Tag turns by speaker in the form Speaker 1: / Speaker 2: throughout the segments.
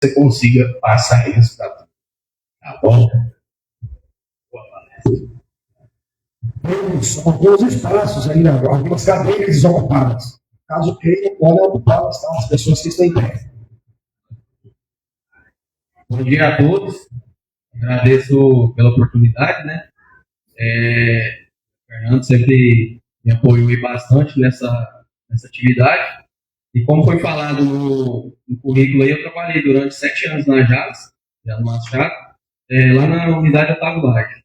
Speaker 1: você consiga passar isso para tudo. Tá bom?
Speaker 2: São alguns espaços aí, algumas cadeiras desocupadas. Caso queiram, podem ocupá-las, tá? As pessoas que estão em pé.
Speaker 3: Bom dia a todos. Agradeço pela oportunidade, né? O Fernando sempre me apoiou bastante nessa atividade. E como foi falado no currículo aí, eu trabalhei durante 7 anos na JAS, Machado, lá na unidade Otávio Lage.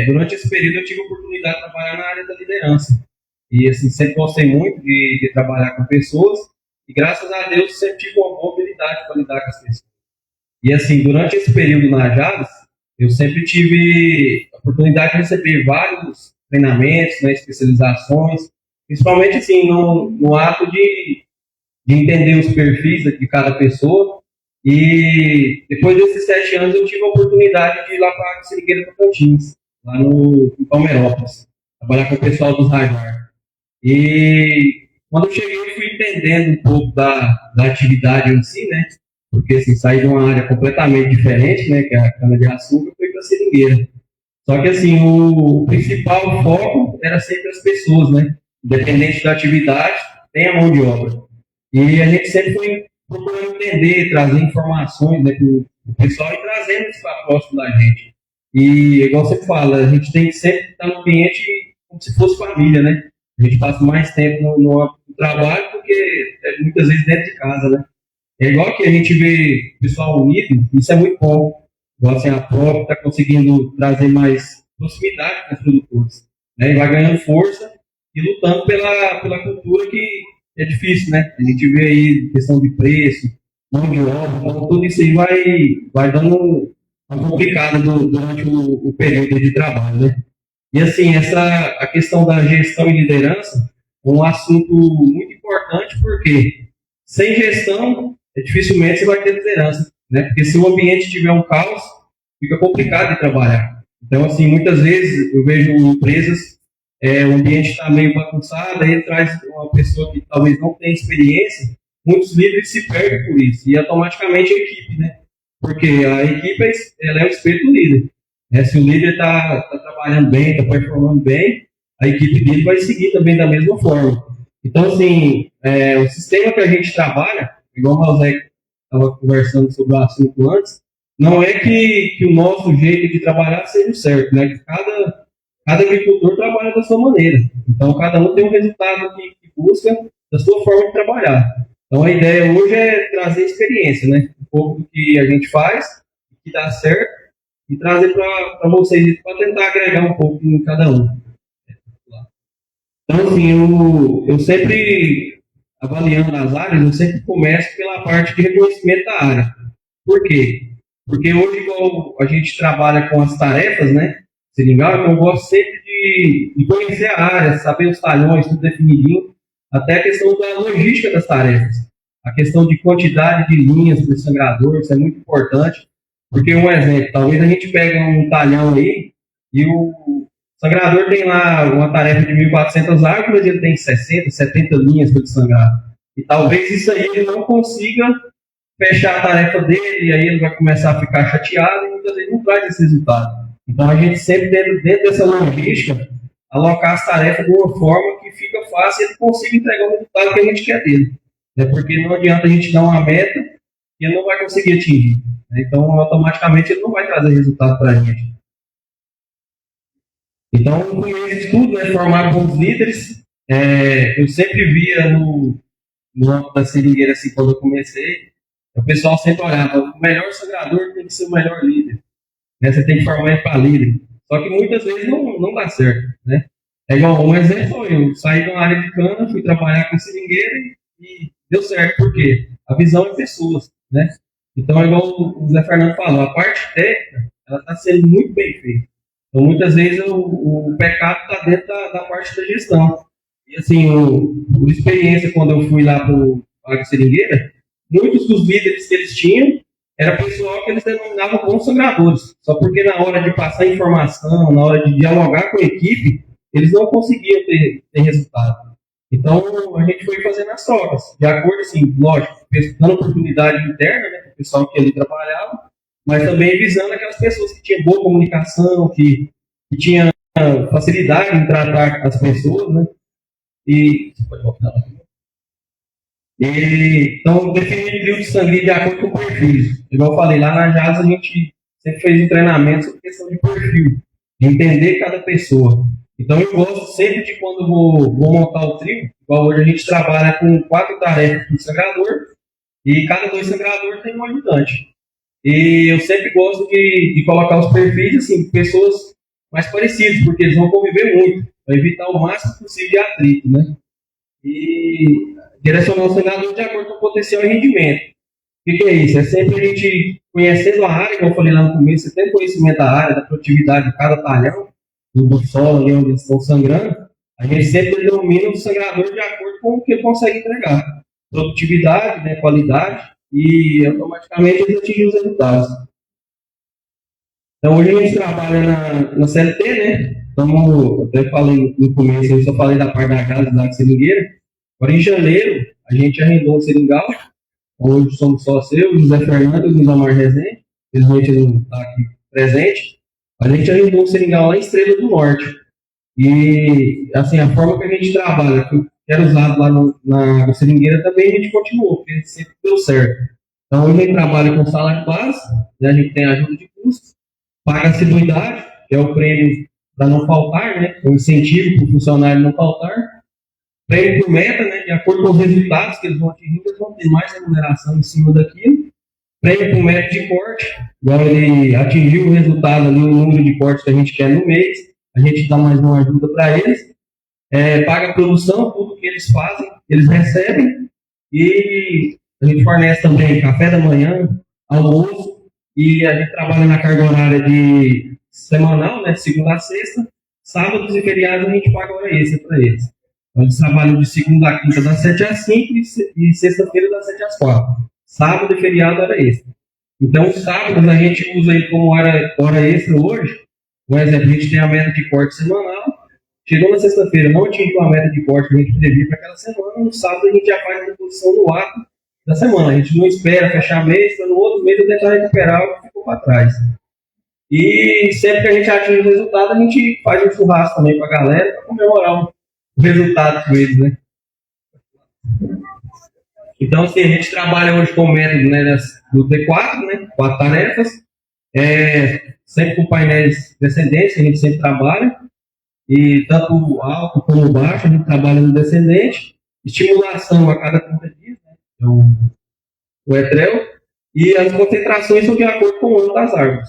Speaker 3: Durante esse período eu tive a oportunidade de trabalhar na área da liderança. E assim, sempre gostei muito de trabalhar com pessoas. E graças a Deus sempre tive uma boa habilidade para lidar com as pessoas. E assim, durante esse período na JAS, eu sempre tive a oportunidade de receber vários treinamentos, né, especializações, principalmente assim, no ato de entender os perfis de cada pessoa. E depois desses 7 anos eu tive a oportunidade de ir lá para a Seringueira Tocantins, lá em Palmeirópolis, trabalhar com o pessoal dos Radar. E quando eu cheguei, eu fui entendendo um pouco da atividade em si, né? Porque assim, saí de uma área completamente diferente, né? Que é a cana-de-açúcar, e fui para a seringueira. Só que assim, o principal foco era sempre as pessoas, né? Independente da atividade, tem a mão de obra. E a gente sempre foi procurando entender, trazer informações, né, para o pessoal e trazendo isso para próximo da gente. E, igual você fala, a gente tem que sempre estar no ambiente como se fosse família, né? A gente passa mais tempo no trabalho do que muitas vezes dentro de casa, né? É igual que a gente vê o pessoal unido, isso é muito bom. Igual assim, a própria está conseguindo trazer mais proximidade com os produtores, né? E vai ganhando força e lutando pela cultura que é difícil, né? A gente vê aí questão de preço, mão de obra, então tudo isso aí vai dando uma complicada durante o período de trabalho, né? E assim, a questão da gestão e liderança é um assunto muito importante, porque sem gestão, dificilmente você vai ter liderança, né? Porque se o ambiente tiver um caos, fica complicado de trabalhar. Então, assim, muitas vezes eu vejo empresas, o ambiente está meio bagunçado, aí traz uma pessoa que talvez não tenha experiência, muitos líderes se perdem por isso, e automaticamente a equipe, né? Porque a equipe ela é o espelho do líder. Né? Se o líder está trabalhando bem, está performando bem, a equipe dele vai seguir também da mesma forma. Então, assim, o sistema que a gente trabalha, igual o José estava conversando sobre o assunto antes, não é que o nosso jeito de trabalhar seja o certo, né? Cada agricultor trabalha da sua maneira. Então, cada um tem um resultado que busca da sua forma de trabalhar. Então, a ideia hoje é trazer experiência, né? Um pouco do que a gente faz, que dá certo, e trazer para vocês, para tentar agregar um pouco em cada um. Então, assim, eu sempre, avaliando as áreas, eu sempre começo pela parte de reconhecimento da área. Por quê? Porque hoje, igual a gente trabalha com as tarefas, né? Seringal, eu gosto sempre de conhecer a área, saber os talhões, tudo definidinho, até a questão da logística das tarefas. A questão de quantidade de linhas por sangrador, isso é muito importante, porque um exemplo, talvez a gente pegue um talhão aí e o sangrador tem lá uma tarefa de 1.400 árvores, mas ele tem 60, 70 linhas para sangrar. E talvez isso aí ele não consiga fechar a tarefa dele, e aí ele vai começar a ficar chateado e muitas vezes não traz esse resultado. Então, a gente sempre, dentro dessa logística, alocar as tarefas de uma forma que fica fácil e ele consiga entregar o resultado que a gente quer dele. Porque não adianta a gente dar uma meta e ele não vai conseguir atingir. Então, automaticamente, ele não vai trazer resultado para a gente. Então, com esse estudo, formar bons líderes, eu sempre via no âmbito da seringueira, assim, quando eu comecei, o pessoal sempre olhava, o melhor sangrador tem que ser o melhor líder. Você tem que formar ele para líder. Só que muitas vezes não dá certo, né? É igual, um exemplo, eu saí de uma área de cana, fui trabalhar com seringueira e deu certo. Por quê? A visão é pessoas, né? Então, é igual o Zé Fernando falou, a parte técnica, ela está sendo muito bem feita. Então, muitas vezes, o pecado está dentro da parte da gestão. E, assim, por experiência, quando eu fui lá para a seringueira, muitos dos líderes que eles tinham, era pessoal que eles denominavam bons sangradores. Só porque na hora de passar informação, na hora de dialogar com a equipe, eles não conseguiam ter resultado. Então, a gente foi fazendo as trocas, de acordo, assim, lógico, dando oportunidade interna, né, para o pessoal que ali trabalhava, mas também visando aquelas pessoas que tinham boa comunicação, que tinham facilidade em tratar as pessoas, né, e... Você pode voltar lá. Então, definir trio de sangue de acordo com o perfil. Igual eu falei, lá na JAS a gente sempre fez um treinamento sobre questão de perfil, de entender cada pessoa. Então, eu gosto sempre de quando vou montar o trio, igual hoje a gente trabalha com 4 tarefas por sangrador, e cada 2 sangradores tem um ajudante. E eu sempre gosto de colocar os perfis, assim, pessoas mais parecidas, porque eles vão conviver muito, para evitar o máximo possível de atrito, né? E direcionar o sangrador de acordo com o potencial e rendimento. O que é isso? É sempre a gente conhecendo a área, como eu falei lá no começo, você tem conhecimento da área, da produtividade de cada talhão, do solo ali onde eles estão sangrando, a gente sempre denomina o sangrador de acordo com o que ele consegue entregar. Produtividade, né, qualidade, e automaticamente eles atingem os resultados. Então hoje a gente trabalha na CLT, né? Então, até falei no começo, eu só falei da parte da casa da seringueira. Agora em janeiro, a gente arrendou um seringal. Hoje somos só eu, José Fernando e o Amar Rezende. Infelizmente ele não está aqui presente. A gente arrendou um seringal lá em Estrela do Norte. E, assim, a forma que a gente trabalha, que era usado lá na seringueira também, a gente continuou, porque sempre deu certo. Então, a gente trabalha com salário base, né, a gente tem ajuda de custo, paga assiduidade, que é o prêmio para não faltar, né, o incentivo para o funcionário não faltar, prêmio por meta, né, de acordo com os resultados que eles vão atingir, eles vão ter mais remuneração em cima daquilo, prêmio por meta de corte, igual ele atingiu o resultado ali, o número de cortes que a gente quer no mês, a gente dá mais uma ajuda para eles, paga a produção, tudo que eles fazem, eles recebem, e a gente fornece também café da manhã, almoço, e a gente trabalha na carga horária de semanal, né, de segunda a sexta, sábados e feriados a gente paga hora extra para eles. Então, eles trabalham de segunda a quinta das 7 às 5 e sexta-feira das 7 às 4. Sábado e feriado hora extra. Então, os sábados a gente usa ele como hora extra hoje. Por exemplo, a gente tem a meta de corte semanal. Chegou na sexta-feira, não atingiu a meta de corte que a gente previa para aquela semana. No sábado a gente já faz a reposição no ato da semana. A gente não espera fechar mês, para no outro mês eu tentar recuperar o que ficou para trás. E sempre que a gente atinge o resultado, a gente faz um churrasco também para a galera, para comemorar o resultado com eles, né? Então, assim, a gente trabalha hoje com o método, né, do T4, né, 4 tarefas, sempre com painéis descendentes, a gente sempre trabalha, e tanto alto como baixo, a gente trabalha no descendente, estimulação a cada 30 dias, né, então, o etrel, e as concentrações são de acordo com o ano das árvores.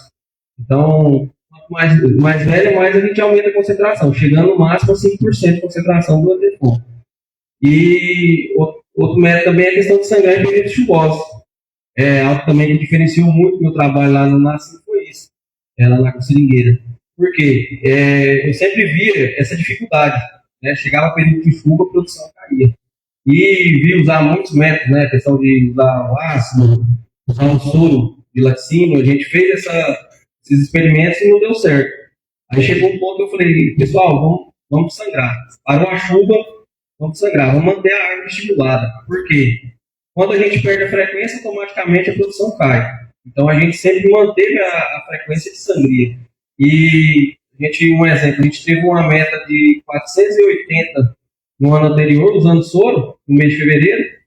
Speaker 3: Então, quanto mais velha, mais a gente aumenta a concentração, chegando no máximo a 5% de concentração do antefundo. E outro método também é a questão de sangrar em períodos chuvosos. Algo também que diferenciou muito meu trabalho lá no Nascimento foi isso, lá na seringueira. Por quê? Eu sempre via essa dificuldade, né? Chegava período de chuva, a produção caía. E vi usar muitos métodos, né? A questão de usar o ácido, usar o soro de laticínio. A gente fez esses experimentos e não deu certo. Aí chegou um ponto que eu falei, pessoal, vamos sangrar. Parou a chuva, vamos sangrar, vamos manter a árvore estimulada. Por quê? Quando a gente perde a frequência, automaticamente a produção cai. Então a gente sempre manteve a frequência de sangria. E um exemplo, a gente teve uma meta de 480 no ano anterior, usando soro, no mês de fevereiro,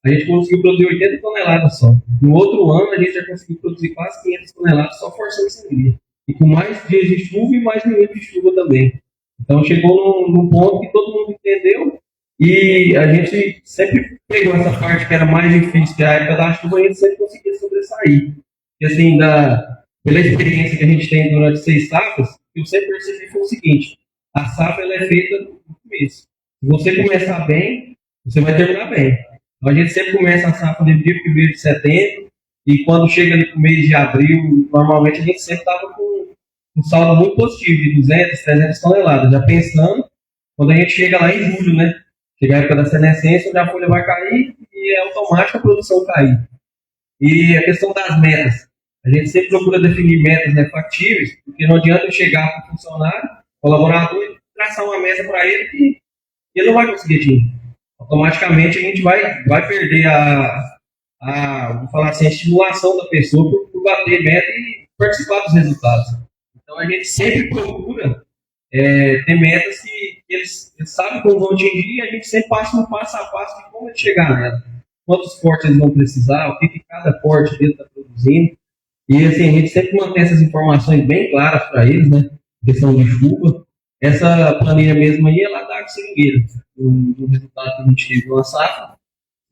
Speaker 3: a gente conseguiu produzir 80 toneladas só. No outro ano, a gente já conseguiu produzir quase 500 toneladas só forçando sangria. E com mais dias de chuva e mais minutos de chuva também. Então chegou num ponto que todo mundo entendeu e a gente sempre pegou essa parte que era mais difícil, que a época da chuva, a gente sempre conseguia sobressair. E assim, pela experiência que a gente tem durante 6 safras, eu sempre percebi foi o seguinte, a safra ela é feita no começo. Se você começar bem, você vai terminar bem. Então a gente sempre começa a safra no dia 1º de setembro, e quando chega ali no mês de abril, normalmente a gente sempre estava com um saldo muito positivo, de 200, 300 toneladas, já pensando, quando a gente chega lá em julho, né? Chega a época da senescência, onde a folha vai cair e é automático a produção cair. E a questão das metas. A gente sempre procura definir metas, né, factíveis, porque não adianta eu chegar para o funcionário, colaborador, e traçar uma meta para ele que ele não vai conseguir atingir. automaticamente a gente vai perder vou falar assim, a estimulação da pessoa por bater meta e participar dos resultados. Então a gente sempre procura ter metas que eles sabem como vão atingir e a gente sempre passa um passo a passo de como chegar nela. Quantos cortes eles vão precisar, o que cada corte dele está produzindo. E assim, a gente sempre mantém essas informações bem claras para eles, né? Questão de chuva. Essa planilha mesmo aí é lá da Seringueira, o resultado que a gente teve no safra.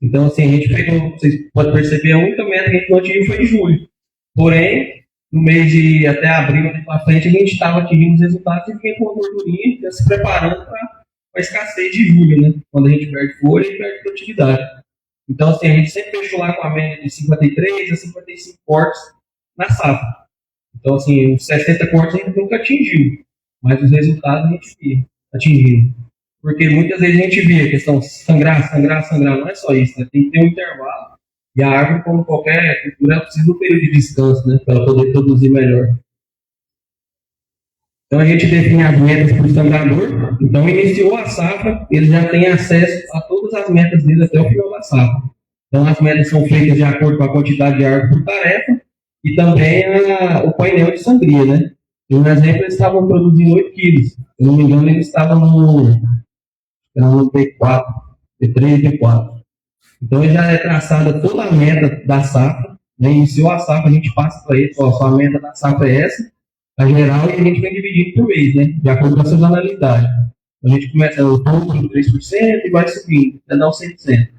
Speaker 3: Então, assim, a gente pegou, vocês podem perceber, a única meta que a gente não atingiu foi em julho. Porém, no mês de até abril para frente, a gente estava atingindo os resultados e vinha com a gordurinha, já se preparando para a escassez de julho, né? Quando a gente perde folha e perde produtividade. Então, assim, a gente sempre fechou lá com a média de 53 a 55 cortes na safra. Então, assim, os 60 cortes a gente nunca atingiu, mas os resultados a gente atingiu. Porque muitas vezes a gente vê a questão sangrar, não é só isso, né? Tem que ter um intervalo. E a árvore, como qualquer cultura, ela precisa de um período de descanso, né? Para ela poder produzir melhor. Então a gente define as metas para o sangrador. Então iniciou a safra, ele já tem acesso a todas as metas dele até o final da safra. Então as metas são feitas de acordo com a quantidade de árvore por tarefa e também o painel de sangria, né? Em um exemplo, eles estavam produzindo 8 quilos. Se eu não me engano, eles estavam no P4, P3 e P4. Então já é traçada toda a meta da safra, né? Iniciou a safra, a gente passa para eles, sua meta da safra é essa, a geral, e a gente vem dividindo por mês, né? De acordo com a sazonalidade. A gente começa o ponto em 3% e vai subindo, até dar o 100%.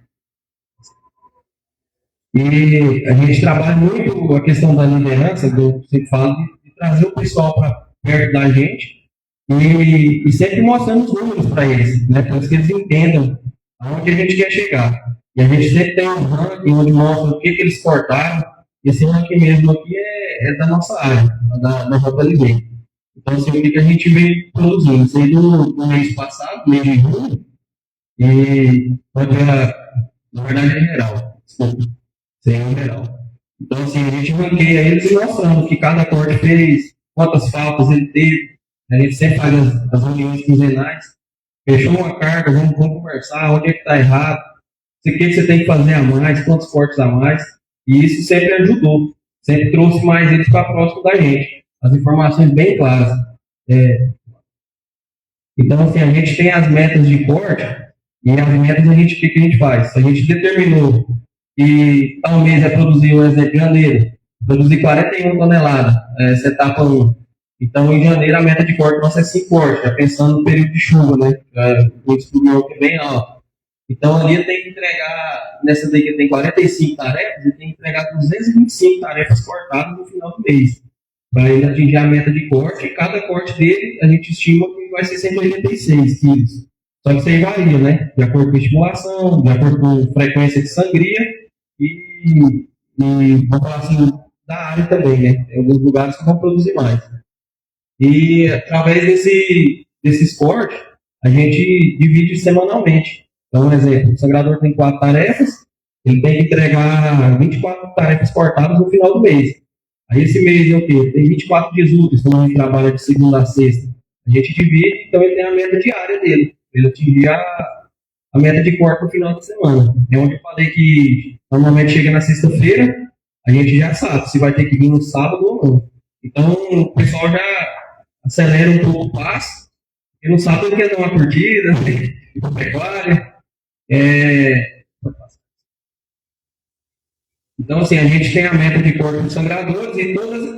Speaker 3: E a gente trabalha muito a questão da liderança, que eu sempre falo, de trazer o pessoal para perto da gente e sempre mostrando os números para eles, né? Para que eles entendam aonde a gente quer chegar. E a gente sempre tem um ranking onde mostra o que eles cortaram. Esse ranking mesmo aqui é da nossa área, da JLB. Então, assim, o que a gente vem produzindo? Isso aí do mês passado, mês de junho, e na verdade é geral. Desculpa, sem geral. Então, assim, a gente ranqueia eles mostrando que cada corte fez, quantas faltas ele teve. A gente sempre faz as reuniões quinzenais. Fechou uma carga, vamos conversar, onde é que está errado, o que você tem que fazer a mais, quantos cortes a mais. E isso sempre ajudou, sempre trouxe mais eles para próximo da gente. As informações bem claras. Então, assim, a gente tem as metas de corte, e as metas o que a gente faz? Se a gente determinou que tal mês é produzir, por exemplo, em janeiro, produzir 41 toneladas, essa etapa 1. Então, em janeiro, a meta de corte nossa é 5 cortes, já pensando no período de chuva, né? O estudo que é bem alto. Então, ali tem que entregar, nessa daí que tem 45 tarefas, ele tem que entregar 225 tarefas cortadas no final do mês, para ele atingir a meta de corte. E cada corte dele, a gente estima que vai ser 186 quilos. Só que isso aí varia, né? De acordo com a estimulação, de acordo com a frequência de sangria e vamos falar assim, da área também, né? Tem alguns lugares que vão produzir mais. E através desse cortes, a gente divide semanalmente. Então, por exemplo, o sangrador tem 4 tarefas, ele tem que entregar 24 tarefas cortadas no final do mês. Aí esse mês é o quê? Tem 24 dias úteis, como a gente trabalha de segunda a sexta. A gente divide, então ele tem a meta diária dele. Ele atingir a meta de corte no final da semana. É onde eu falei que normalmente chega na sexta-feira, a gente já sabe se vai ter que vir no sábado ou não. Então o pessoal já acelera um pouco o passo, e no sábado ele quer dar uma curtida, uma pecuária. Então, assim, a gente tem a meta de corte dos sangradores e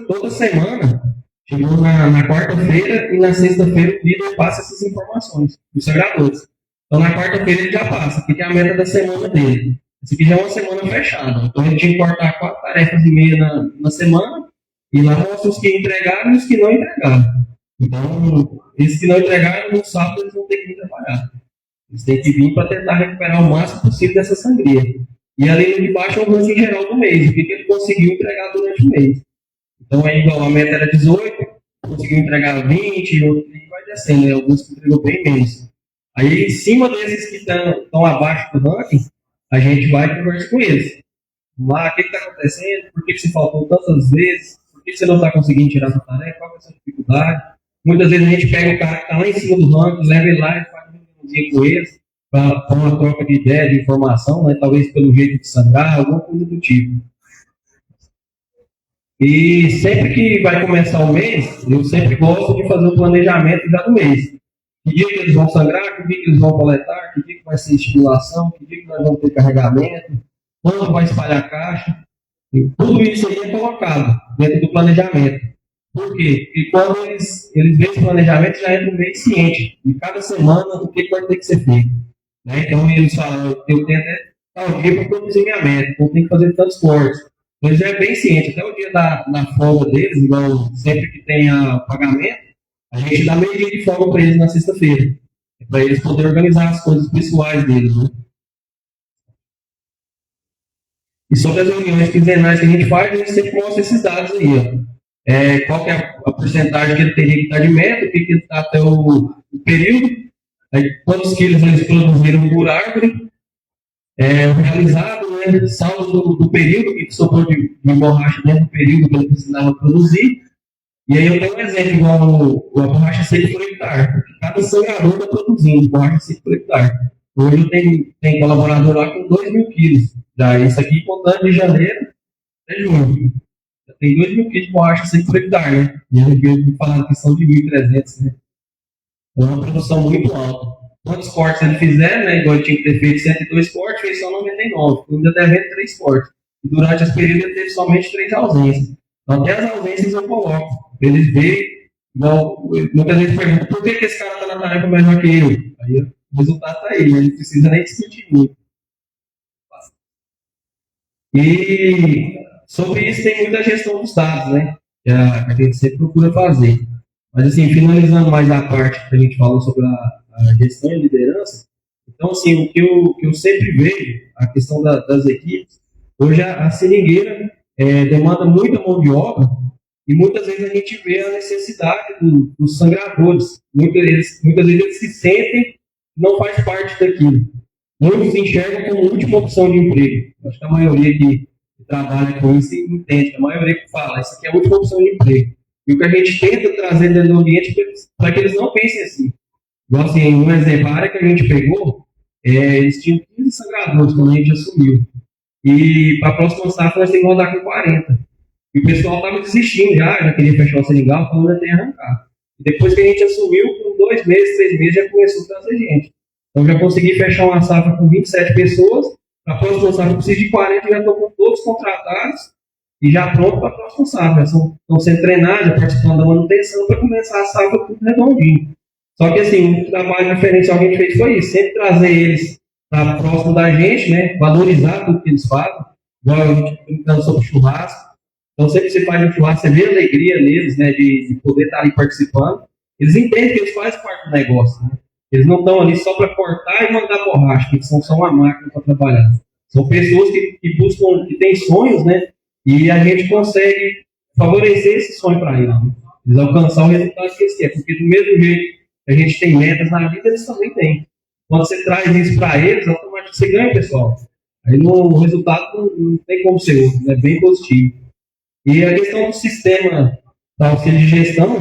Speaker 3: toda semana, chegou na quarta-feira e na sexta-feira o líder passa essas informações dos sangradores. Então, na quarta-feira ele já passa, porque é a meta da semana dele. Essa aqui já é uma semana fechada. Então, a gente tinha que cortar 4 tarefas e meia na semana e lá mostra os que entregaram e os que não entregaram. Então, esses que não entregaram, no sábado eles vão ter que vir trabalhar. Eles têm que vir para tentar recuperar o máximo possível dessa sangria. E ali de baixo é o ranking geral do mês, o que ele conseguiu entregar durante o mês. Então é igual, a meta era 18, conseguiu entregar 20, outro vai descendo, né? Alguns que entregou bem menos. Aí em cima desses que estão abaixo do ranking, a gente vai conversar com eles. Vamos lá, o que está acontecendo? Por que você faltou tantas vezes? Por que você não está conseguindo tirar essa tarefa? Qual é a sua dificuldade? Muitas vezes a gente pega o cara que está lá em cima do ranking, leva ele lá e faz uma reuniãozinha com eles. para uma troca de ideia, de informação, né? Talvez pelo jeito de sangrar, alguma coisa do tipo. E sempre que vai começar o mês, eu sempre gosto de fazer o planejamento já do mês. Que dia que eles vão sangrar, que dia que eles vão coletar, que dia que vai ser estimulação, que dia que nós vamos ter carregamento, quando vai espalhar a caixa. E tudo isso aí é colocado dentro do planejamento. Por quê? Porque quando eles veem esse planejamento, já entra um mês ciente de cada semana o que vai ter que ser feito. Né? Então eles falam, eu tenho até tal dia para produzir minha meta, então eu tenho que fazer tantos cortes. Então já é bem ciente, até o dia da folga deles, igual sempre que tenha pagamento, a gente dá meio dia de folga para eles na sexta-feira, para eles poderem organizar as coisas pessoais deles. Né? E sobre as reuniões quinzenais que a gente faz, a gente sempre mostra esses dados aí. Ó. Qual que é a porcentagem que ele teria que estar de meta, o que ele está até o período, aí, quantos quilos eles produziram por árvore, realizado, né, saldo do período que sobrou de borracha dentro do período que ele precisava produzir. E aí eu tenho um exemplo, igual a borracha seca por hectare. Cada sangrador está produzindo borracha seca por hectare. Hoje eu tenho colaborador lá com 2.000 quilos. Já isso aqui contando de janeiro até junho. Já tem 2.000 quilos de borracha seca por hectare, né? E eu falando que são de 1.300, né? Então é uma produção muito alta. Quantos cortes ele fizer, né? Igual ele tinha que ter feito 102 cortes, fez só 99. Ainda devendo 3 cortes. E durante as períodos ele teve somente 3 ausências. Então até as ausências eu coloco. Pra eles verem, muitas vezes perguntam por que esse cara está na tarefa melhor que eu. Aí o resultado está aí, né? Não precisa nem discutir muito. E sobre isso tem muita gestão dos dados, né? Que a gente sempre procura fazer. Mas assim, finalizando mais a parte que a gente falou sobre a gestão e liderança, então assim, o que eu sempre vejo, a questão das equipes, hoje a seringueira demanda muita mão de obra e muitas vezes a gente vê a necessidade dos sangradores. Muitas vezes eles se sentem que não faz parte daquilo. Muitos enxergam como última opção de emprego. Acho que a maioria que trabalha com isso entende, a maioria que fala, isso aqui é a última opção de emprego. E o que a gente tenta trazer dentro do ambiente para que eles não pensem assim. Igual assim, um exemplo, a área que a gente pegou, eles tinham 15 sangradores quando a gente assumiu. E para a próxima safra nós temos que rodar com 40. E o pessoal estava desistindo já queria fechar o seringal, falando que ia arrancar. E depois que a gente assumiu, com 2 meses, 3 meses, já começou a trazer gente. Então já consegui fechar uma safra com 27 pessoas, para a próxima safra eu preciso de 40, já estou com todos contratados e já pronto para a próxima safra. Estão sendo treinados, já participando da manutenção para começar a safra tudo redondinho. Só que assim, o trabalho diferencial que a gente fez foi isso, sempre trazer eles para próximo da gente, né? Valorizar tudo que eles fazem, igual a gente brincando sobre churrasco. Então sempre você faz um churrasco, você vê a alegria neles, né? De poder estar ali participando. Eles entendem que eles fazem parte do negócio, né? Eles não estão ali só para cortar e mandar borracha, que são só uma máquina para trabalhar. São pessoas que buscam, que têm sonhos, né? E a gente consegue favorecer esse sonho para eles, né? Eles alcançar o resultado que eles querem. Porque do mesmo jeito que a gente tem metas na vida, eles também têm. Quando você traz isso para eles, automaticamente você ganha, pessoal. Aí o resultado não tem como ser outro, é bem positivo. E a questão do sistema da auxílio de gestão,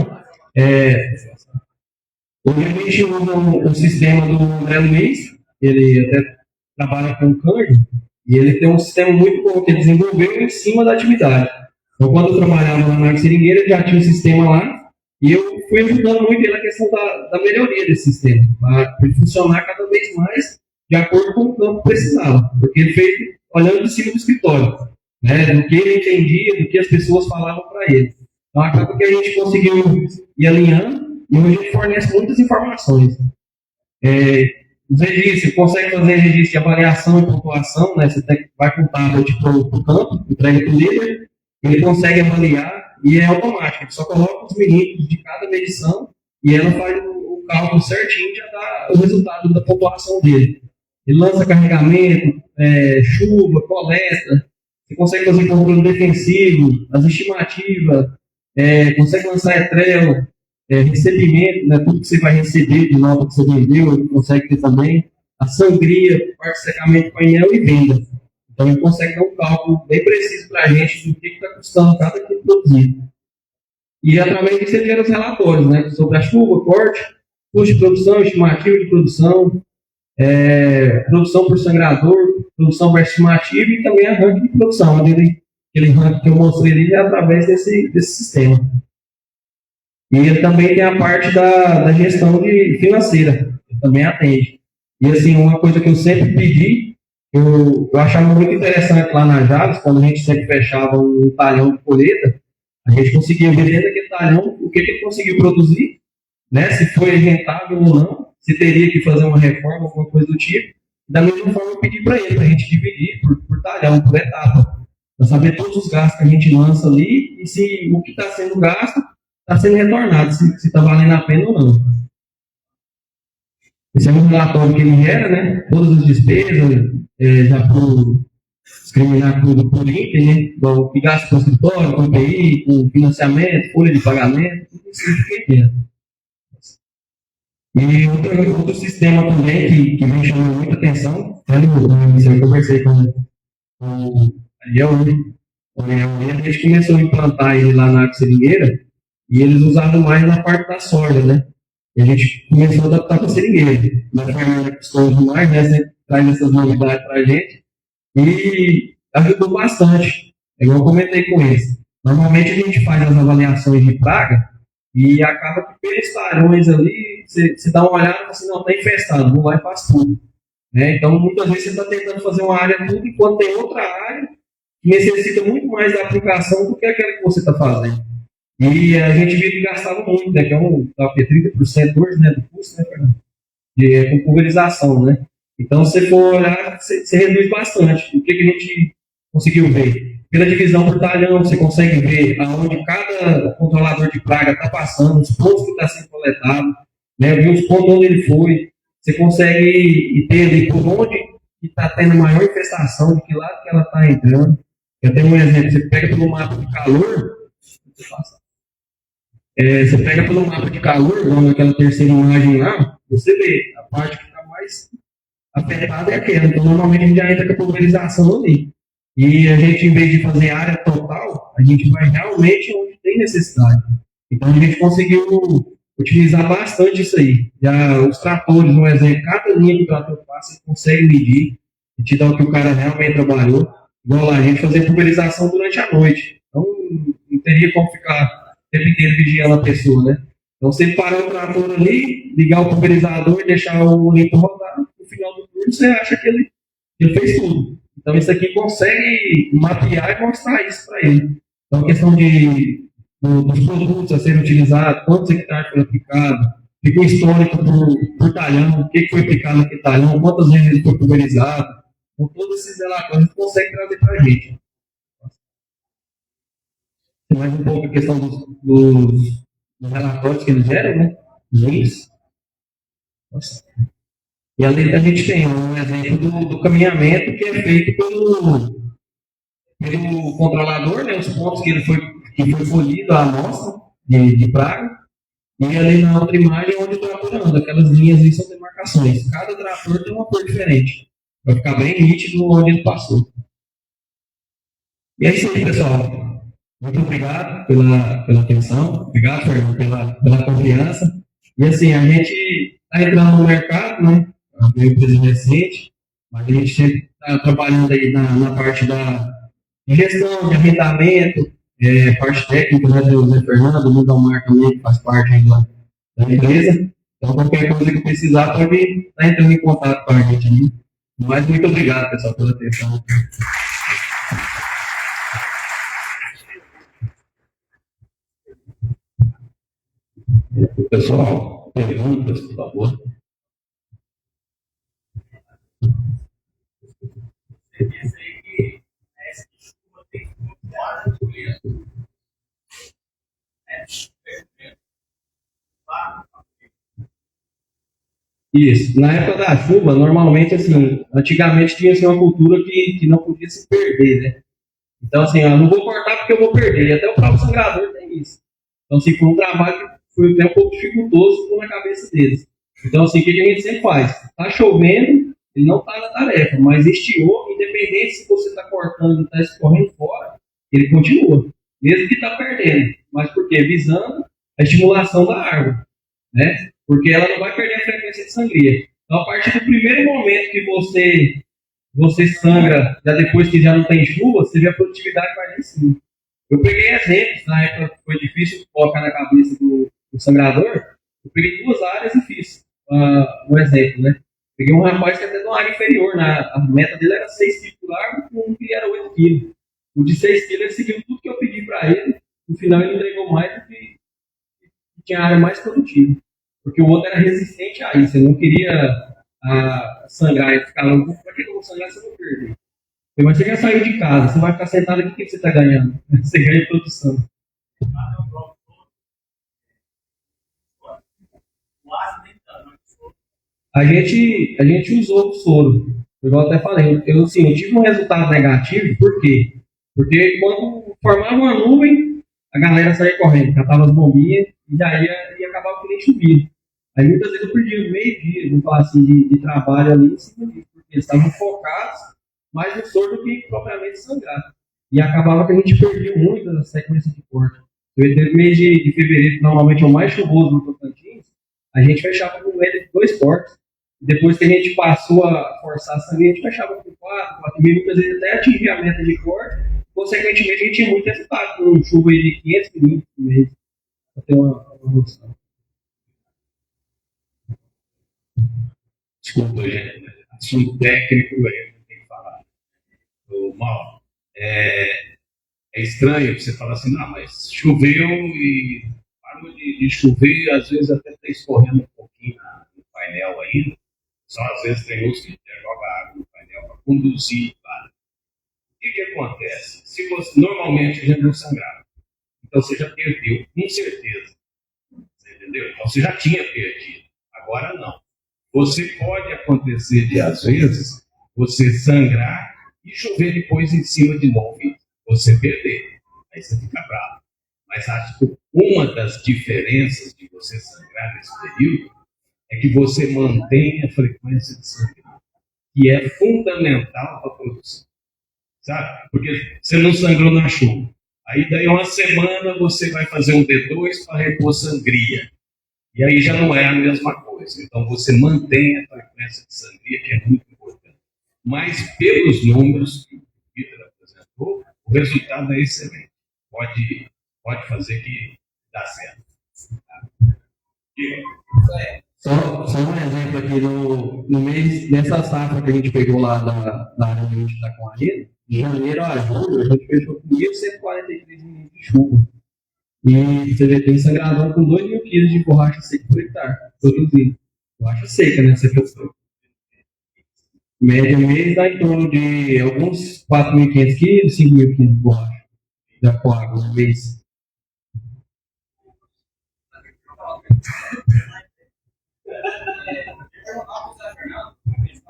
Speaker 3: hoje a gente usa o sistema do André Luiz, ele até trabalha com Câmbio, e ele tem um sistema muito bom que ele desenvolveu em cima da atividade. Então, quando eu trabalhava lá na seringueira, ele já tinha um sistema lá, e eu fui ajudando muito ele na questão da melhoria desse sistema, para ele funcionar cada vez mais de acordo com o que o campo precisava, porque ele fez olhando de cima do escritório, né, do que ele entendia, do que as pessoas falavam para ele. Então, acaba que a gente conseguiu ir alinhando, e hoje ele fornece muitas informações. Os registros, você consegue fazer registro de avaliação e pontuação, né? Você vai com o tablet para o campo, entrega para o líder, ele consegue avaliar e é automático. Ele só coloca os milímetros de cada medição e ela faz o cálculo certinho e já dá o resultado da pontuação dele. Ele lança carregamento, chuva, coleta, você consegue fazer controle defensivo, as estimativas, consegue lançar etrelo, recebimento, né, tudo que você vai receber de nota que você vendeu, ele consegue ter também a sangria, parte de secamento, painel e venda. Então ele consegue dar um cálculo bem preciso para a gente do que está custando cada quilo produzido. E através disso ele gera os relatórios, né, sobre a chuva, corte, custo de produção, estimativa de produção, produção por sangrador, produção versus estimativa e também arranque de produção. Aquele ranking que eu mostrei ali é através desse sistema. E ele também tem a parte da gestão financeira, ele também atende. E assim, uma coisa que eu sempre pedi, eu achava muito interessante lá na Jales, quando a gente sempre fechava um talhão de colheita, a gente conseguia ver dentro daquele talhão o que ele conseguiu produzir, né? Se foi rentável ou não, se teria que fazer uma reforma, alguma coisa do tipo. Da mesma forma, eu pedi para ele, para a gente dividir por talhão, por etapa, para saber todos os gastos que a gente lança ali e se o que está sendo gasto está sendo retornado, se está valendo a pena ou não. Esse é um relatório que ele gera, né? Todas as despesas, já por discriminar tudo por item, né? Então, que gasta com escritório, com PI, com financiamento, folha de pagamento, tudo isso que ele gera. E outro sistema também que me chamou muita atenção, eu conversei com o Ariel, a gente começou a implantar ele lá na seringueira e eles usavam mais na parte da soja, né? E a gente começou a adaptar para a seringueira. Na Fernanda Custódio mais, né? Sempre traz essas novidades para a gente e ajudou bastante. Igual eu comentei com eles. Normalmente a gente faz as avaliações de praga e acaba que pelos talhões ali, você dá uma olhada e fala assim, não, está infestado, não vai faz tudo. Né? Então, muitas vezes você está tentando fazer uma área tudo, enquanto tem outra área que necessita muito mais da aplicação do que aquela que você está fazendo. E a gente viu que gastava muito, né? Que é 30% hoje, né, do custo, né, Fernando? Com pulverização, né? Então, se você for olhar, você reduz bastante. O que a gente conseguiu ver? Pela divisão por talhão, você consegue ver aonde cada controlador de praga está passando, os pontos que está sendo coletado, né? Ver os pontos onde ele foi. Você consegue ter ali por onde está tendo maior infestação, de que lado que ela está entrando. Eu tenho um exemplo, você pega pelo mapa de calor, você pega pelo mapa de calor, naquela terceira imagem lá, você vê a parte que está mais afetada é aquela. Então, normalmente a gente já entra com a pulverização ali. E a gente, em vez de fazer área total, a gente vai realmente onde tem necessidade. Então, a gente conseguiu utilizar bastante isso aí. Já os tratores, um exemplo, cada linha que o trator passa, você consegue medir e te dá o que o cara realmente trabalhou. Igual lá, a gente fazia pulverização durante a noite. Então, não teria como ficar o tempo inteiro vigiando a pessoa, né? Então, você parar o trator ali, ligar o pulverizador e deixar o limpo rodar, no final do turno você acha que ele fez tudo. Então, isso aqui consegue mapear e mostrar isso para ele. Então, a questão dos produtos a serem utilizados, quantos hectares foram aplicados, fica o histórico por talhão, o que foi aplicado naquele talhão, quantas vezes ele foi pulverizado. Então, todos esses relatórios a gente consegue trazer para a gente. Tem mais um pouco a questão dos relatórios que eles geram, né? Isso. E além da gente tem um exemplo do caminhamento que é feito pelo controlador, né? Os pontos que foi colhido a amostra de praga. E ali na outra imagem onde o trator anda, aquelas linhas ali são demarcações. Cada trator tem uma cor diferente. Vai ficar bem nítido onde ele passou. E é isso aí, pessoal. Muito obrigado pela atenção. Obrigado, Fernando, pela confiança. E assim, a gente está entrando no mercado, né? É uma empresa recente, mas a gente sempre está trabalhando aí na parte de gestão, de arrendamento, parte técnica, né, do Zé Fernando, do Dalmar também, que faz parte aí da empresa. Então, qualquer coisa que precisar, pode estar entrando em contato com a gente. Né? Mas muito obrigado, pessoal, pela atenção. Pessoal, perguntas, por favor. Isso. Na época da chuva, normalmente, assim, antigamente tinha assim, uma cultura que não podia se perder, né? Então, assim, eu não vou cortar porque eu vou perder. E até o próprio sangrador tem isso. Então, assim, foi um trabalho que foi até um pouco dificultoso na cabeça deles. Então, assim, o que a gente sempre faz? Está chovendo, ele não está na tarefa, mas estiou, independente se você está cortando e está escorrendo fora, ele continua, mesmo que está perdendo. Mas por quê? Visando a estimulação da árvore, né? Porque ela não vai perder a frequência de sangria. Então, a partir do primeiro momento que você sangra, já depois que já não tem chuva, você vê a produtividade vai lá em cima. Eu peguei exemplos, na época foi difícil colocar na cabeça do sangrador, eu peguei 2 áreas e fiz um exemplo, né? Peguei um rapaz que até de uma área inferior, a meta dele era 6 kg por largo, com um que era 8 kg. O de 6 kg ele seguiu tudo que eu pedi para ele, no final ele entregou mais do que tinha a área mais produtiva. Porque o outro era resistente a isso, ele não queria sangrar e ficar longo. Para que eu vou sangrar se eu vou perder? Mas você quer sair de casa, você vai ficar sentado aqui, o que você está ganhando? Você ganha produção. A gente usou o soro. Eu até falei, eu tive um resultado negativo, por quê? Porque quando formava uma nuvem, a galera saía correndo, catava as bombinhas e já ia acabar que nem chovia. Aí muitas vezes eu perdi meio dia, vamos falar assim, de trabalho ali em cima disso, porque eles estavam focados mais no soro do que propriamente sangrar. E acabava que a gente perdia muito na sequência de corte. Eu entrei no mês de fevereiro, que normalmente é o mais chuvoso no Tocantins, a gente fechava com ele de 2 cortes. Depois que a gente passou a forçar a sangue, a gente fechava com 4 mil, muitas vezes até atingir a meta de corte. Consequentemente, a gente tinha muito resultado, com chuva de 500 milímetros por mês, para ter uma noção.
Speaker 1: Desculpa, gente. Assunto técnico, aí eu tenho que falar. Mauro, é estranho você falar assim, não, mas choveu e parou de chover, às vezes até está escorrendo um pouquinho no painel ainda. Só às vezes tem uns que jogam água no painel para conduzir. Claro. O que acontece? Se você, normalmente a gente não sangrava. Então você já perdeu, com certeza. Você entendeu? Então você já tinha perdido. Agora não. Você pode acontecer de, às vezes, você sangrar e chover depois em cima de novo e você perder. Aí você fica bravo. Mas acho que uma das diferenças de você sangrar nesse período é que você mantém a frequência de sangue, que é fundamental para a produção. Sabe? Porque você não sangrou na chuva. Aí daí uma semana você vai fazer um D2 para repor sangria. E aí já não é a mesma coisa. Então você mantém a frequência de sangria, que é muito importante. Mas pelos números que o Peter apresentou, o resultado é excelente. Pode fazer que dá certo.
Speaker 3: Só um exemplo aqui, no mês dessa safra que a gente pegou lá da área onde a gente está com a rede, de janeiro a julho, a gente fechou com 1.143 milímetros de chuva. E você vê, tem sangrador com 2.000 quilos de borracha seca por hectare, produzindo. Borracha seca, né? Você pensou. Média mês dá em torno de alguns 4.500 quilos, 5.000 quilos de borracha. Já com água no mês.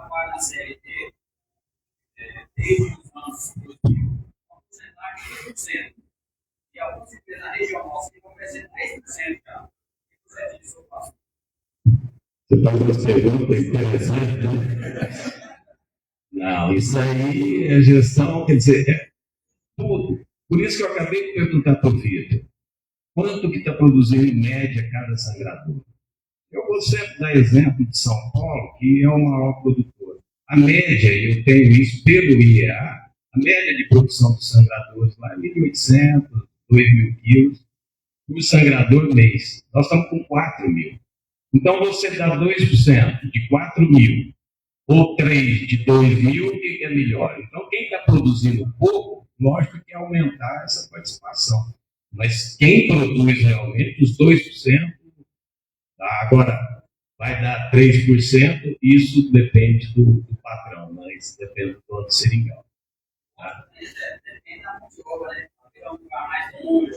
Speaker 4: Na CLT, desde os anos 2000, uma porcentagem de 3%. E algumas empresas na região nossa que vão crescer 3% já. O que disso eu faço?
Speaker 1: Você faz uma pergunta interessante, né? Não, isso aí é gestão, quer dizer, é tudo. Por isso que eu acabei de perguntar para o Vitor. Quanto que está produzindo em média cada sangrador? Eu vou sempre dar exemplo de São Paulo, que é o maior produtor. A média, eu tenho isso pelo IEA, a média de produção dos sangradores lá é 1.800, 2.000 quilos por sangrador mês. Nós estamos com 4.000. Então, você dá 2% de 4.000 ou 3% de 2.000, o que é melhor? Então, quem está produzindo pouco, lógico que é aumentar essa participação. Mas quem produz realmente, os 2%, agora, vai dar 3%, isso depende do patrão, mas depende do plano de seringal. Tá?
Speaker 4: Depende da mão de obra, né? Vai um lugar mais longe,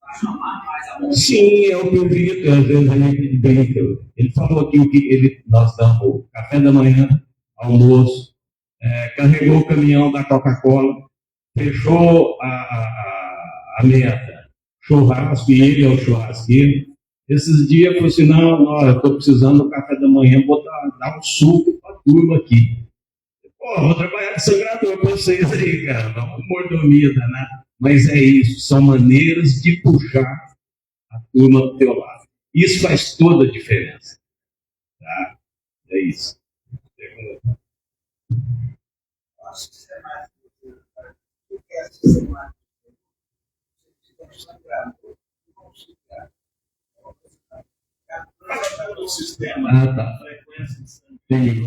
Speaker 4: vai chamar mais a mão.
Speaker 1: Sim, é o que eu vi, às vezes a gente brinca. Ele falou aqui o que nós damos café da manhã, almoço, carregou o caminhão da Coca-Cola, fechou a meta, churrasco, e ele é o churrasqueiro. Esses dias eu falei assim, não, eu estou precisando do café da manhã, vou dar um suco para a turma aqui. Pô, vou trabalhar de sangrador com vocês aí, cara, não mordomia danada. Mas é isso, são maneiras de puxar a turma do teu lado. Isso faz toda a diferença. Tá? É isso. O sistema.
Speaker 3: Ah, tá. Entendi.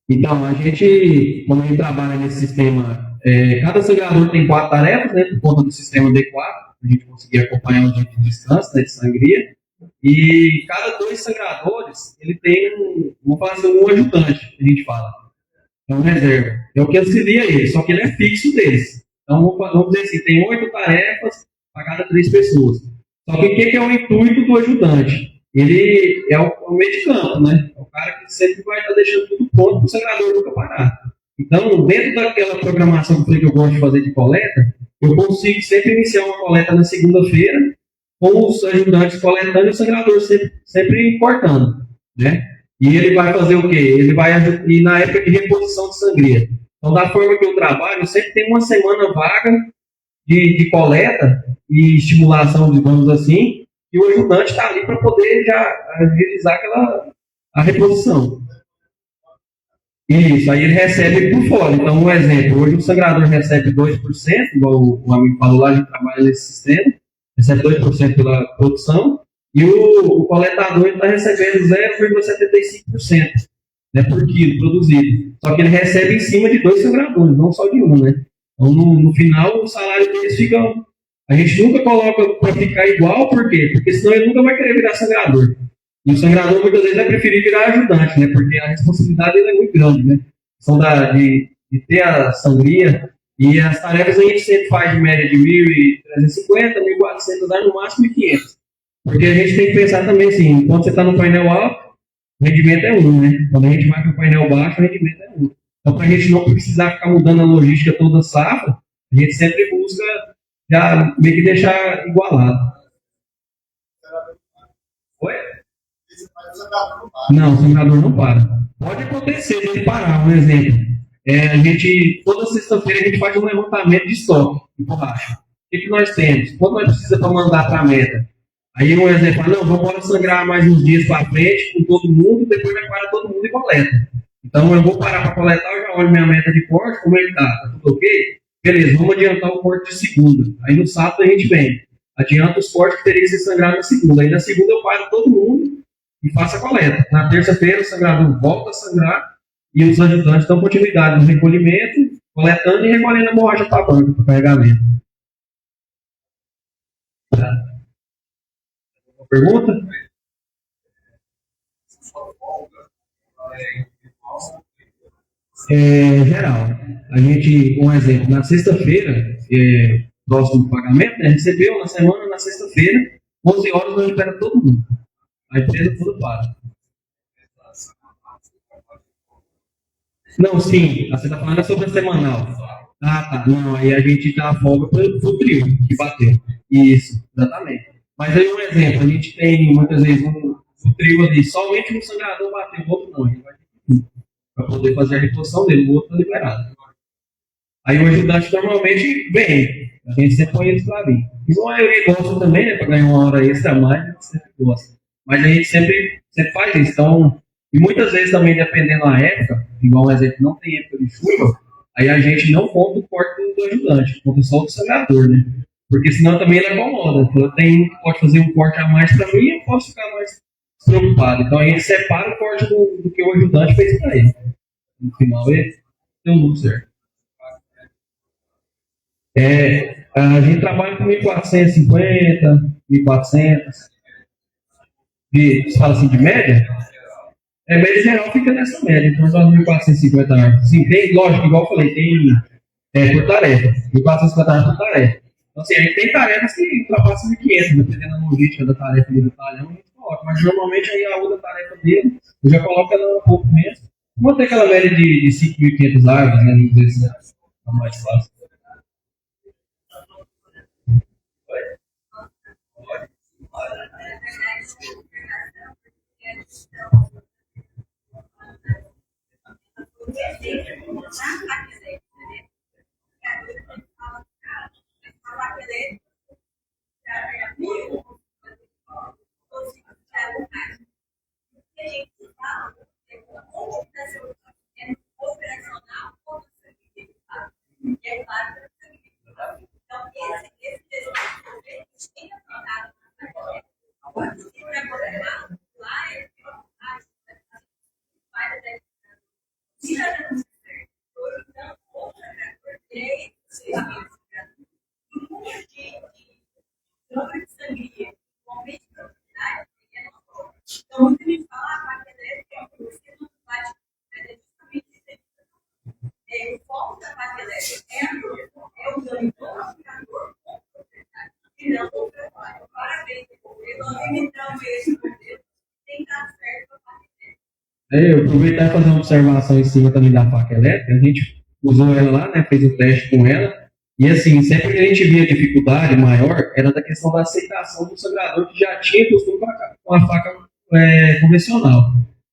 Speaker 3: Então, a gente, quando a gente trabalha nesse sistema, cada sangrador tem 4 tarefas, né, por conta do sistema D4, a gente conseguir acompanhar o dia de descanso, né, de sangria, e cada 2 sangradores, ele tem vamos falar assim, um ajudante, que a gente fala, é um reserva, é o que auxilia ele, só que ele é fixo deles. Então, vamos dizer assim, tem 8 tarefas para cada 3 pessoas. Só que o que é o intuito do ajudante? Ele é o meio de campo, né? É o cara que sempre vai estar deixando tudo pronto para o sangrador nunca parar. Então, dentro daquela programação que eu falei que eu gosto de fazer de coleta, eu consigo sempre iniciar uma coleta na segunda-feira, com os ajudantes coletando e o sangrador sempre cortando, né? E ele vai fazer o quê? Ele vai ir na época de reposição de sangria. Então, da forma que eu trabalho, eu sempre tenho uma semana vaga de coleta e estimulação, digamos assim, e o ajudante está ali para poder já realizar a reposição. Isso, aí ele recebe por fora. Então, um exemplo, hoje o sangrador recebe 2%, igual o amigo falou lá, a gente trabalha nesse sistema, recebe 2% pela produção, e o coletador está recebendo 0,75%, né, por quilo produzido. Só que ele recebe em cima de 2 sangradores, não só de um, né? Então, no final, o salário deles fica. A gente nunca coloca para ficar igual, por quê? Porque senão ele nunca vai querer virar sangrador. E o sangrador muitas vezes vai preferir virar ajudante, né? Porque a responsabilidade dele é muito grande, né? São de ter a sangria. E as tarefas a gente sempre faz de média de 1.350, 1.400, no máximo 1.500. Porque a gente tem que pensar também assim, quando você está no painel alto, o rendimento é 1, né? Quando a gente vai para o painel baixo, o rendimento é 1. Então, para a gente não precisar ficar mudando a logística toda safra, a gente sempre busca já meio que deixar igualado. Oi? Não, o sangrador não para. Pode acontecer de ele parar, um exemplo. Toda sexta-feira a gente faz um levantamento de estoque de borracha. O que nós temos? Quanto nós precisamos para mandar para a meta? Aí um exemplo, não, vamos embora sangrar mais uns dias para frente com todo mundo, depois vai para todo mundo e coleta. Então eu vou parar para coletar, eu já olho minha meta de corte, como ele está, tá tudo ok? Beleza, vamos adiantar o corte de segunda. Aí no sábado a gente vem, adianta os cortes que teria que ser sangrado na segunda. Aí na segunda eu paro todo mundo e faço a coleta. Na terça-feira o sangrador volta a sangrar e os ajudantes dão continuidade no recolhimento, coletando e recolhendo a borracha para a banca, para carregamento. Uma pergunta? Geral. A gente, um exemplo, na sexta-feira, próximo do pagamento, né, recebeu na semana, na sexta-feira, 11 horas, nós libera todo mundo. A empresa toda para. Não, sim, você está falando sobre a semanal. Ah, tá. Não, aí a gente dá a folga para o trio que bater. Isso, exatamente. Mas aí um exemplo, a gente tem muitas vezes um trio ali, somente um sangrador bateu, o outro não. A gente vai ter que para poder fazer a reposição dele, o outro está liberado. Aí o ajudante normalmente vem, a gente sempre põe eles para vir. E a maioria gosta também, né, para ganhar uma hora extra a mais, a gente sempre gosta. Mas a gente sempre faz isso. Então, e muitas vezes também, dependendo da época, igual um exemplo, não tem época de chuva, aí a gente não conta o corte do ajudante, conta só do sangrador, né? Porque senão também ele acomoda. Então, pode fazer um corte a mais para mim e eu posso ficar mais preocupado. Então a gente separa o corte do que o ajudante fez para ele. No final ele deu muito certo. A gente trabalha com 1.450, 1.400. Você fala assim de média? Média geral fica nessa média, então só 1.450 reais. Sim, tem, lógico, igual eu falei, tem por tarefa. 1.450 reais por tarefa. Então, assim, a gente tem tarefas que ultrapassam 1.500, dependendo da logística da tarefa do talhão, a gente coloca. Mas normalmente aí a outra tarefa dele, eu já coloco ela um pouco menos. Vou ter aquela média de 5.500 árvores, né? Às vezes, né? Tá mais fácil.
Speaker 5: O número de troca de sangria, igualmente de propriedade, é notório. Então, quando me fala a faca elétrica, é porque não vai justamente dizer o foco da faca elétrica é o ganho do aspirador com propriedade, e não do trabalho. Parabéns, nós imitamos esse modelo, tem dado certo para a faca elétrica.
Speaker 3: Eu aproveitar e fazer uma observação em cima também da faca elétrica. A gente usou ela lá, né, fez o teste com ela, e assim, sempre que a gente via dificuldade maior, era da questão da aceitação do sangrador que já tinha costume com a faca convencional.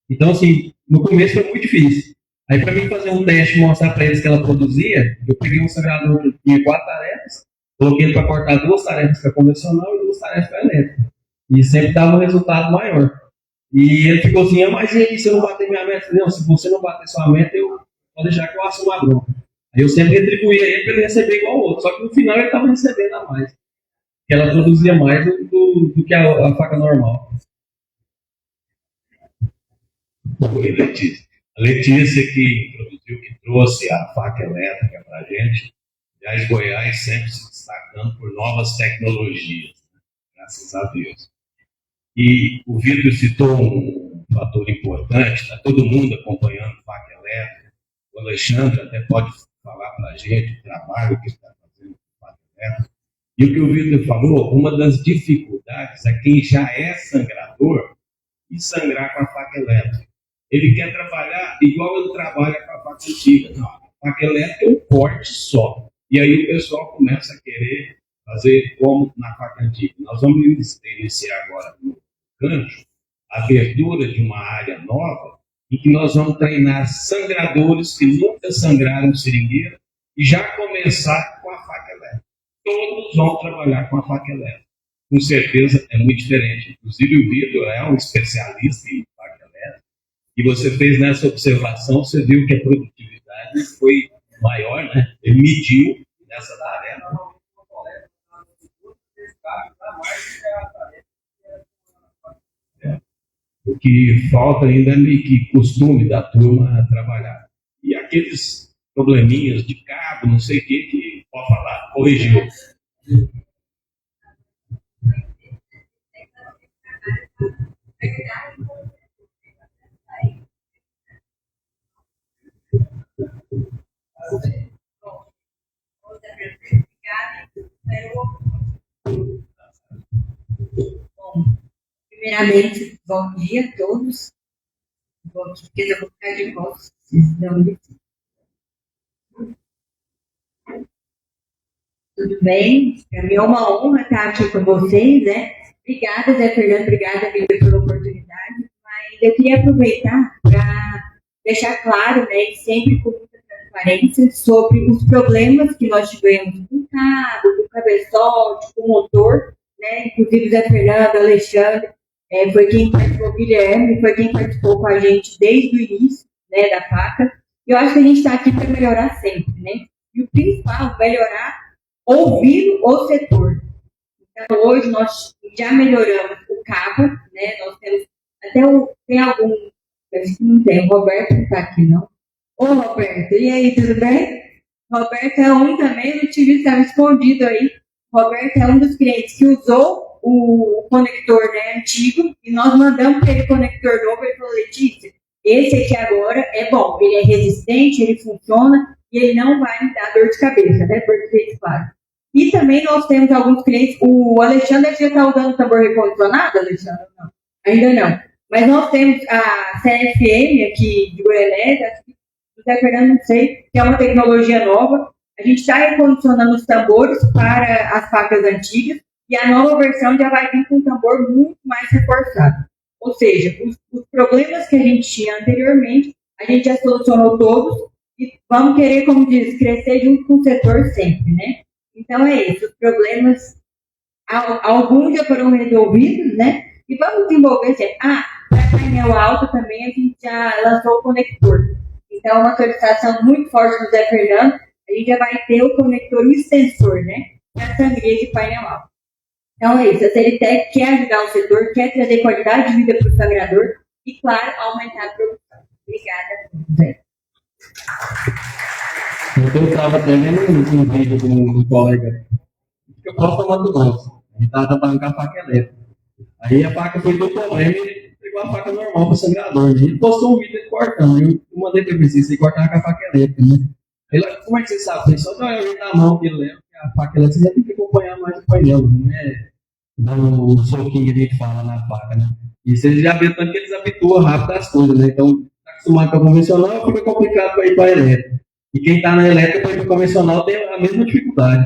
Speaker 3: Então, assim, no começo foi muito difícil. Aí, para mim fazer um teste e mostrar para eles que ela produzia, eu peguei um sangrador que tinha 4 tarefas, coloquei ele para cortar 2 tarefas com a convencional e 2 tarefas com a elétrica. E sempre dava um resultado maior. E ele ficou assim, mas e aí, se eu não bater minha meta? Não, se você não bater sua meta, eu vou deixar que eu assumo a bronca. Aí eu sempre retribuía ele para ele receber igual ao outro. Só que no final ele estava recebendo a mais. Porque ela produzia mais do que a faca normal.
Speaker 1: Oi, Letícia. A Letícia que introduziu, que trouxe a faca elétrica para a gente. Aliás, Goiás sempre se destacando por novas tecnologias, né? Graças a Deus. E o Vitor citou um fator importante, está todo mundo acompanhando faca elétrica. O Alexandre até pode falar para a gente o trabalho que está fazendo com faca elétrica. E o que o Vitor falou, uma das dificuldades é quem já é sangrador e sangrar com a faca elétrica. Ele quer trabalhar igual ele trabalha com a faca antiga. Não, a faca elétrica é um corte só. E aí o pessoal começa a querer fazer como na faca antiga. Nós vamos iniciar agora no Gancho a abertura de uma área nova em que nós vamos treinar sangradores que nunca sangraram seringueira e já começar com a faca elétrica. Todos vão trabalhar com a faca elétrica. Com certeza é muito diferente. Inclusive o Vitor é um especialista em faca elétrica. E você fez nessa observação, você viu que a produtividade foi maior, né? Ele mediu nessa tarefa. O que falta ainda é meio que costume da turma a trabalhar. E aqueles probleminhas de cabo, não sei o que pode falar, corrigiu.
Speaker 5: Primeiramente, bom dia a todos. Bom, porque eu vou ficar de costas. Tudo bem? Para mim é uma honra estar aqui com vocês, né? Obrigada, Zé Fernando, obrigada, Vitor, pela oportunidade. Mas eu queria aproveitar para deixar claro, né, e sempre com muita transparência, sobre os problemas que nós tivemos com o cabo, com o cabeçote, com o motor, né? Inclusive o Zé Fernando, Alexandre, foi quem participou, o Guilherme, foi quem participou com a gente desde o início, né, da faca. E eu acho que a gente está aqui para melhorar sempre, né? E o principal, melhorar ouvindo o setor. Então, hoje nós já melhoramos o cabo, né? Nós temos até tem algum, acho que não tem, o Roberto não está aqui, não. Ô, Roberto, e aí, tudo bem? Roberto é um também, o time estava escondido aí. Roberto é um dos clientes que usou o conector, né, antigo, e nós mandamos para ele o conector novo. Ele falou: Letícia, esse aqui agora é bom, ele é resistente, ele funciona e ele não vai me dar dor de cabeça, né, porque, claro. E também nós temos alguns clientes, o Alexandre já está usando o tambor recondicionado, Alexandre? Não, ainda não. Mas nós temos a CFM aqui de Goiânia, acho que o Zé Fernando, não sei, que é uma tecnologia nova. A gente está recondicionando os tambores para as facas antigas e a nova versão já vai vir com um tambor muito mais reforçado. Ou seja, os problemas que a gente tinha anteriormente, a gente já solucionou todos e vamos querer, como diz, crescer junto com o setor sempre, né? Então é isso, os problemas, alguns já foram resolvidos, né? E vamos desenvolver, para painel alto também a gente já lançou o conector. Então, uma solicitação muito forte do Zé Fernando, a gente já vai ter o conector e o extensor, né? Para sangria de painel alto. Então é isso, a CLTEC quer ajudar o setor, quer trazer qualidade de vida para o sangrador e, claro, aumentar a produção. Obrigada.
Speaker 3: Eu estava até vendo um vídeo de um colega que eu posso tomar do nosso. Ele estava trabalhando com a faca elétrica. Aí a faca foi do problema e ele pegou a faca normal para o sangrador. Ele postou um vídeo dele cortando. Eu mandei para ele, você cortava com a faca elétrica, né? Ele, como é que você sabe? Ele só dá uma olhada na mão que ele leva, que a faca elétrica você já tem que acompanhar mais o painel, não é dando o soquinho que a gente fala na faca, né? E vocês já viram tanto que eles habituam rápido às coisas, né? Então, está acostumado com a convencional, fica complicado para ir para a elétrica. E quem está na elétrica para ir para a convencional tem a mesma dificuldade.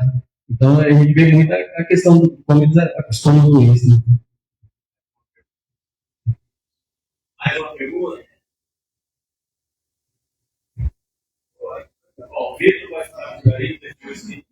Speaker 3: Então, a gente vê muito a questão do como eles acostumam com isso, né?
Speaker 1: Mais uma pergunta? Bom, o Vitor vai falar aí depois que